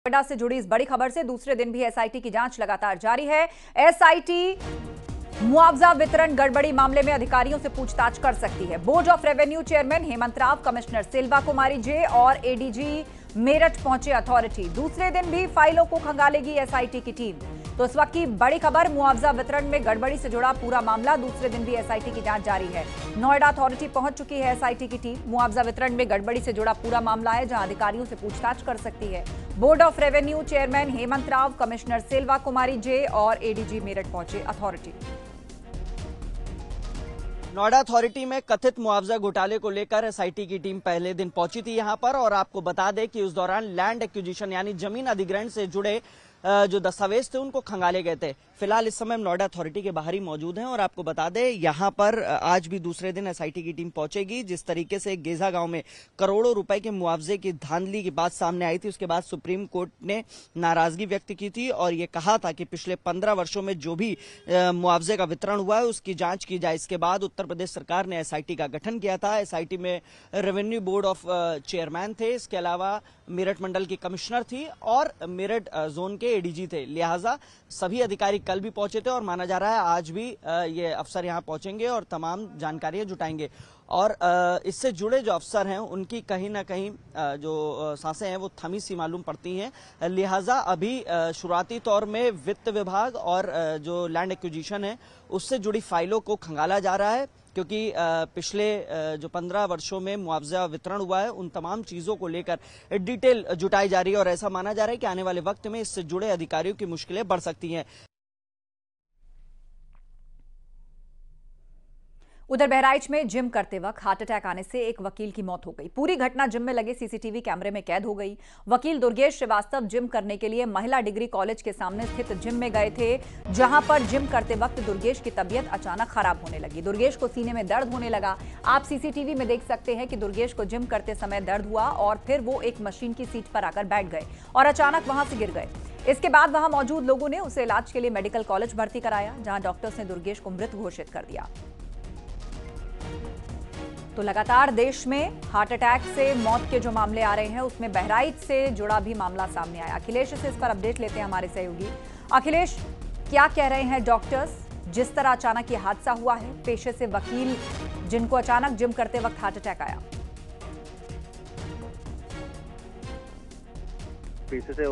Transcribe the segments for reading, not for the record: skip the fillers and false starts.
नोएडा से जुड़ी इस बड़ी खबर से दूसरे दिन भी एसआईटी की जांच लगातार जारी है। एसआईटी मुआवजा वितरण गड़बड़ी मामले में अधिकारियों से पूछताछ कर सकती है। Board of revenue chairman Hemant Rao, commissioner Silva Kumari J और एडीजी मेरठ पहुंचे अथॉरिटी। दूसरे दिन भी फाइलों को खंगालेगी एसआईटी की टीम। तो इस वक्त की बड़ी खबर, मुआवजा वितरण में गड़बड़ी से जुड़ा पूरा मामला। दूसरे दिन भी एसआईटी की जांच जारी है। नोएडा अथॉरिटी पहुंच चुकी है एसआईटी की टीम। मुआवजा वितरण में गड़बड़ी से जुड़ा पूरा मामला है, जहां अधिकारियों से पूछताछ कर सकती है। Board of revenue chairman Hemant Rao, commissioner Silva Kumari J और एडीजी मेरठ पहुंचे अथॉरिटी। नोएडा अथॉरिटी में कथित मुआवजा घोटाले को लेकर एसआईटी की टीम पहले दिन पहुंची थी यहां पर, और आपको बता दें कि उस दौरान लैंड एक्विजिशन यानी जमीन अधिग्रहण से जुड़े जो दस्तावेज थे उनको खंगाले गए थे। फिलहाल इस समय नोएडा अथॉरिटी के बाहर ही मौजूद हैं, और आपको बता दें यहां पर आज भी दूसरे दिन एसआईटी की टीम पहुंचेगी। जिस तरीके से गेजा गांव में करोड़ों रुपए के मुआवजे की धांधली की बात सामने आई थी, उसके बाद सुप्रीम कोर्ट ने नाराजगी व्यक्त की थी और ये कहा था कि पिछले 15 वर्षों में जो भी मुआवजे का वितरण हुआ है उसकी जांच की जाए। इसके बाद उत्तर प्रदेश सरकार ने एसआईटी का गठन किया था। एसआईटी में रेवेन्यू बोर्ड ऑफ चेयरमैन थे, इसके अलावा मेरठ मंडल की कमिश्नर थी और मेरठ जोन के एडीजी थे। लिहाजा सभी अधिकारी कल भी पहुंचे थे और माना जा रहा है आज भी ये अफसर यहां पहुंचेंगे और तमाम जानकारियां जुटाएंगे। और इससे जुड़े जो अफसर हैं उनकी कहीं ना कहीं जो सांसें हैं वो थमी सी मालूम पड़ती हैं। लिहाजा अभी शुरुआती तौर में वित्त विभाग और जो लैंड एक्विजिशन है उससे जुड़ी फाइलों को खंगाला जा रहा है, क्योंकि पिछले जो 15 वर्षों में मुआवजा वितरण हुआ है उन तमाम चीजों को लेकर डिटेल जुटाई जा रही है। और ऐसा माना जा रहा है कि आने वाले वक्त में इससे जुड़े अधिकारियों की मुश्किलें बढ़ सकती हैं। उधर बहराइच में जिम करते वक्त हार्ट अटैक आने से एक वकील की मौत हो गई। पूरी घटना जिम में लगे सीसीटीवी कैमरे में कैद हो गई। वकील दुर्गेश श्रीवास्तव जिम करने के लिए महिला डिग्री कॉलेज के सामने स्थित जिम में गए थे, जहां पर जिम करते वक्त दुर्गेश की तबीयत अचानक खराब होने लगी। दुर्गेश को सीने में दर्द होने लगा। आप सीसीटीवी में देख सकते हैं कि दुर्गेश को जिम करते समय दर्द हुआ और फिर वो एक मशीन की सीट पर आकर बैठ गए और अचानक वहां से गिर गए। इसके बाद वहां मौजूद लोगों ने उसे इलाज के लिए मेडिकल कॉलेज भर्ती कराया, जहां डॉक्टर्स ने दुर्गेश को मृत घोषित कर दिया। तो लगातार देश में हार्ट अटैक से मौत के जो मामले आ रहे हैं उसमें बहराइच से जुड़ा भी मामला सामने आया। अखिलेश से इस पर अपडेट लेते हैं हमारे सहयोगी। अखिलेश, क्या कह रहे हैं डॉक्टर्स? जिस तरह अचानक ये हादसा हुआ है, पेशे से वकील जिनको अचानक जिम करते वक्त हार्ट अटैक आया। पेशे से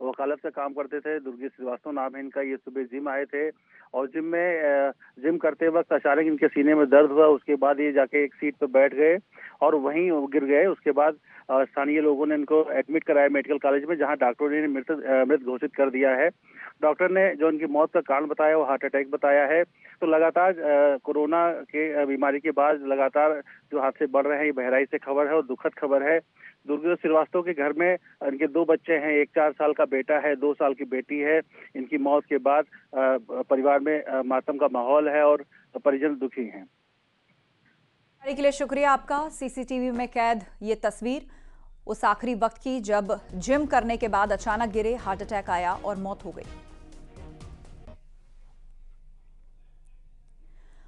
वकालत का काम करते थे, दुर्गेश श्रीवास्तव नाम है इनका। ये सुबह जिम आए थे और जिम में जिम करते वक्त अचानक इनके सीने में दर्द हुआ। उसके बाद ये जाके एक सीट पर बैठ गए और वहीं गिर गए। उसके बाद स्थानीय लोगों ने इनको एडमिट कराया मेडिकल कॉलेज में, जहां डॉक्टरों ने मृत घोषित कर दिया है। डॉक्टर ने जो इनकी मौत का कारण बताया वो हार्ट अटैक बताया है। तो लगातार कोरोना के बीमारी के बाद लगातार जो हादसे बढ़ रहे हैं, ये बहराइच से खबर है और दुखद खबर है। दुर्गेश श्रीवास्तव के घर में इनके 2 बच्चे हैं, एक 4 साल का बेटा है, 2 साल की बेटी है। इनकी मौत के बाद परिवार में मातम का माहौल है और परिजन दुखी हैं। के लिए शुक्रिया आपका। सीसीटीवी में कैद ये तस्वीर उस आखिरी वक्त की जब जिम करने के बाद अचानक गिरे, हार्ट अटैक आया और मौत हो गई।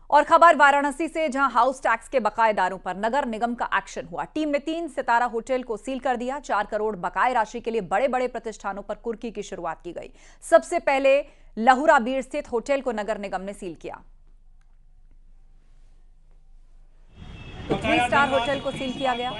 और खबर वाराणसी से, जहां हाउस टैक्स के बकायेदारों पर नगर निगम का एक्शन हुआ। टीम ने 3 सितारा होटल को सील कर दिया। 4 करोड़ बकाये राशि के लिए बड़े बड़े प्रतिष्ठानों पर कुर्की की शुरुआत की गई। सबसे पहले लहुरा बीर स्थित होटल को नगर निगम ने सील किया। तो 3 स्टार होटल को सील किया गया।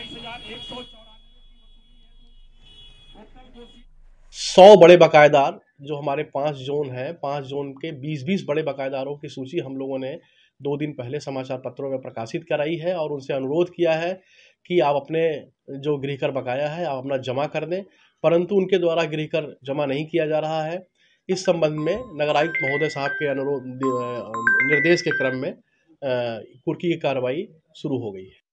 100 बड़े बकायेदार, जो हमारे 5 जोन हैं, 5 जोन के 20-20 बड़े बकायेदारों की सूची हम लोगों ने 2 दिन पहले समाचार पत्रों में प्रकाशित कराई है और उनसे अनुरोध किया है कि आप अपने जो गृहकर बकाया है आप अपना जमा कर दें, परंतु उनके द्वारा गृहकर जमा नहीं किया जा रहा है। इस संबंध में नगर आयुक्त महोदय साहब के निर्देश के क्रम में कुर्की की कार्रवाई शुरू हो गई है।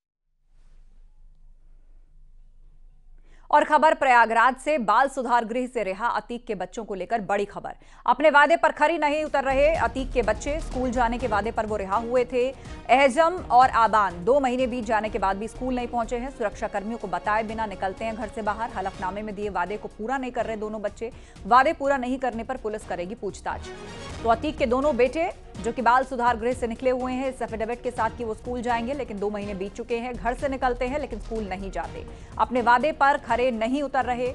और खबर प्रयागराज से, बाल सुधार गृह से रिहा अतीक के बच्चों को लेकर बड़ी खबर। अपने वादे पर खरी नहीं उतर रहे अतीक के बच्चे। स्कूल जाने के वादे पर वो रिहा हुए थे। एहजम और आबान 2 महीने बीत जाने के बाद भी स्कूल नहीं पहुंचे हैं। सुरक्षा कर्मियों को बताए बिना निकलते हैं घर से बाहर। हलफनामे में दिए वादे को पूरा नहीं कर रहे दोनों बच्चे। वादे पूरा नहीं करने पर पुलिस करेगी पूछताछ। तो अतीक के दोनों बेटे जो कि बाल सुधार गृह से निकले हुए हैं, इस एफिडेविट के साथ कि वो स्कूल जाएंगे, लेकिन 2 महीने बीत चुके हैं। घर से निकलते हैं लेकिन स्कूल नहीं जाते। अपने वादे पर खरे नहीं उतर रहे।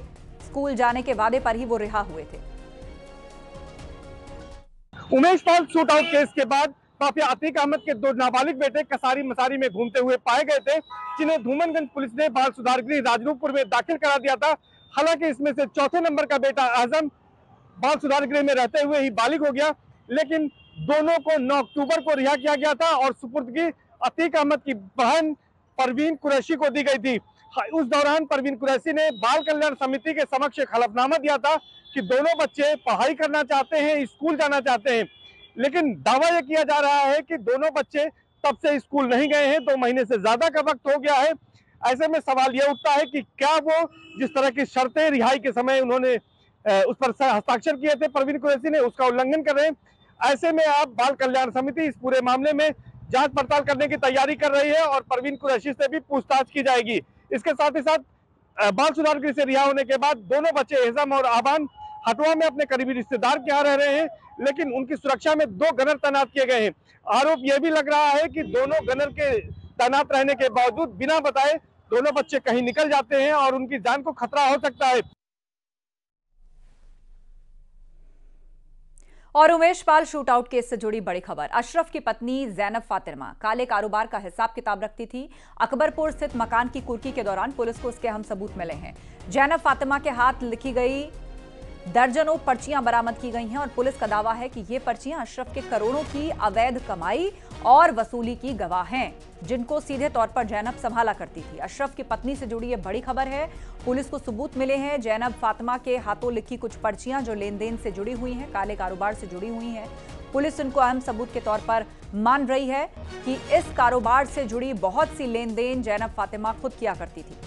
स्कूल जाने के वादे पर ही वो रिहा हुए थे। Umesh Pal shoot out case के बाद माफिया अतीक अहमद के 2 नाबालिग बेटे कसारी मसारी में घूमते हुए पाए गए थे, जिन्हें धूमनगंज पुलिस ने बाल सुधार गृह राजरूपपुर में दाखिल करा दिया था। हालांकि इसमें से चौथे नंबर का बेटा आजम बाल सुधार गृह में रहते हुए ही बालिग हो गया, लेकिन दोनों को 9 अक्टूबर को रिहा किया गया था और सुपुर्दगी अतीक अहमद की बहन परवीन कुरैशी को दी गई थी। उस दौरान परवीन कुरैशी ने बाल कल्याण समिति के समक्ष एक हलफनामा दिया था कि दोनों बच्चे पढ़ाई करना चाहते हैं, स्कूल जाना चाहते हैं, लेकिन दावा यह किया जा रहा है कि दोनों बच्चे तब से स्कूल नहीं गए हैं, 2 महीने से ज्यादा का वक्त हो गया है। ऐसे में सवाल यह उठता है कि क्या वो जिस तरह की शर्तें रिहाई के समय उन्होंने उस पर हस्ताक्षर किए थे परवीन कुरैशी ने, उसका उल्लंघन कर रहे हैं। ऐसे में अब बाल कल्याण समिति इस पूरे मामले में जांच पड़ताल करने की तैयारी कर रही है और परवीन कुरैशी से भी पूछताछ की जाएगी। इसके साथ ही साथ बाल सुधार गृह से रिहा होने के बाद दोनों बच्चे एहजाम और आबान हटवा में अपने करीबी रिश्तेदार के यहाँ रह रहे हैं, लेकिन उनकी सुरक्षा में 2 गनर तैनात किए गए हैं। आरोप यह भी लग रहा है कि दोनों गनर के तैनात रहने के बावजूद बिना बताए दोनों बच्चे कहीं निकल जाते हैं और उनकी जान को खतरा हो सकता है। और उमेश पाल शूटआउट केस से जुड़ी बड़ी खबर। अशरफ की पत्नी जैनब फातिमा काले कारोबार का हिसाब किताब रखती थी। अकबरपुर स्थित मकान की कुर्की के दौरान पुलिस को उसके अहम सबूत मिले हैं। जैनब फातिमा के हाथ लिखी गई दर्जनों पर्चियां बरामद की गई हैं और पुलिस का दावा है कि ये पर्चियां अशरफ के करोड़ों की अवैध कमाई और वसूली की गवाह हैं, जिनको सीधे तौर पर जैनब संभाला करती थी। अशरफ की पत्नी से जुड़ी ये बड़ी खबर है। पुलिस को सबूत मिले हैं जैनब फातिमा के हाथों लिखी कुछ पर्चियां जो लेन देन से जुड़ी हुई हैं, काले कारोबार से जुड़ी हुई हैं। पुलिस इनको अहम सबूत के तौर पर मान रही है कि इस कारोबार से जुड़ी बहुत सी लेन देन जैनब फातिमा खुद किया करती थी।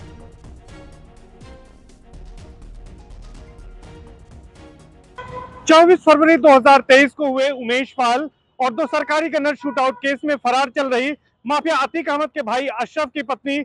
24 फरवरी 2023 को हुए उमेश पाल और 2 सरकारी गनर शूटआउट केस में फरार चल रही माफिया अतीक अहमद के भाई अशरफ की पत्नी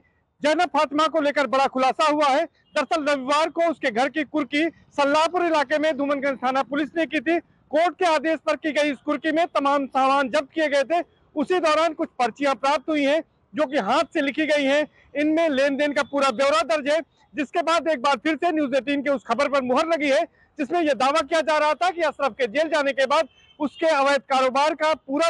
जैनब फातिमा को लेकर बड़ा खुलासा हुआ है। दरअसल रविवार को उसके घर की कुर्की सल्लापुर इलाके में धूमनगंज थाना पुलिस ने की थी। कोर्ट के आदेश पर की गई इस कुर्की में तमाम सामान जब्त किए गए थे। उसी दौरान कुछ पर्चियां प्राप्त हुई हैं जो कि हाथ से लिखी गई हैं। इनमें लेन देन का पूरा ब्यौरा दर्ज है, जिसके बाद एक बार फिर से न्यूज़ 18 के उस खबर पर मुहर लगी है जिसमें यह दावा किया जा रहा था कि अशरफ के जेल जाने के बाद उसके अवैध कारोबार का पूरा